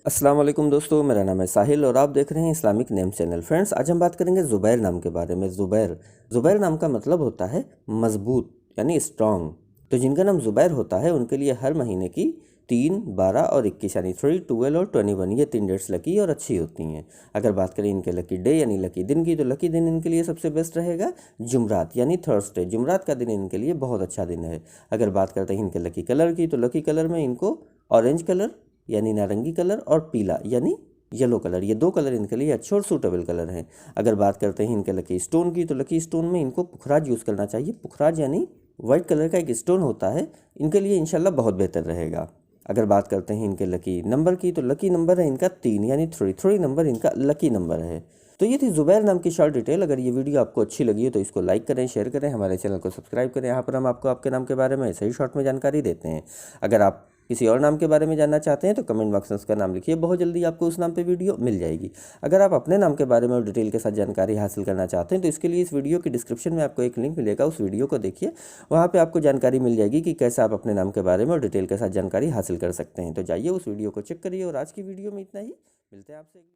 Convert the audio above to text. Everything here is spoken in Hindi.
अस्सलाम वालेकुम दोस्तों, मेरा नाम है साहिल और आप देख रहे हैं इस्लामिक नेम चैनल। फ्रेंड्स, आज हम बात करेंगे ज़ुबैर नाम के बारे में। ज़ुबैर नाम का मतलब होता है मज़बूत यानी स्ट्रॉन्ग। तो जिनका नाम ज़ुबैर होता है उनके लिए हर महीने की 3, 12 और 21 यानी 3, 12 और 21 ये 3 डेट्स लकी और अच्छी होती हैं। अगर बात करें इनके लकी डे यानी लकी दिन की, तो लकी दिन इनके लिए सबसे बेस्ट रहेगा जुमरात यानी थर्सडे। जुमरात का दिन इनके लिए बहुत अच्छा दिन है। अगर बात करते हैं इनके लकी कलर की, तो लकी कलर में इनको ऑरेंज कलर यानी नारंगी कलर और पीला यानी येलो कलर, ये 2 कलर इनके लिए अच्छे और सूटेबल कलर हैं। अगर बात करते हैं इनके लकी स्टोन की, तो लकी स्टोन में इनको पुखराज यूज़ करना चाहिए। पुखराज यानी वाइट कलर का एक स्टोन होता है, इनके लिए इंशाल्लाह बहुत बेहतर रहेगा। अगर बात करते हैं इनके लकी नंबर की, तो लकी नंबर है इनका 3 यानी 3 नंबर इनका लकी नंबर है। तो ये थी ज़ुबैर नाम की शॉर्ट डिटेल। अगर ये वीडियो आपको अच्छी लगी हो तो इसको लाइक करें, शेयर करें, हमारे चैनल को सब्सक्राइब करें। यहाँ पर हम आपको आपके नाम के बारे में ऐसे ही शॉर्ट में जानकारी देते हैं। अगर आप किसी और नाम के बारे में जानना चाहते हैं तो कमेंट बॉक्स में उसका नाम लिखिए, बहुत जल्दी आपको उस नाम पे वीडियो मिल जाएगी। अगर आप अपने नाम के बारे में और डिटेल के साथ जानकारी हासिल करना चाहते हैं तो इसके लिए इस वीडियो की डिस्क्रिप्शन में आपको एक लिंक मिलेगा, उस वीडियो को देखिए। वहाँ पे आपको जानकारी मिल जाएगी कि कैसे आप अपने नाम के बारे में और डिटेल के साथ जानकारी हासिल कर सकते हैं। तो जाइए उस वीडियो को चेक करिए। और आज की वीडियो में इतना ही, मिलते हैं आपसे।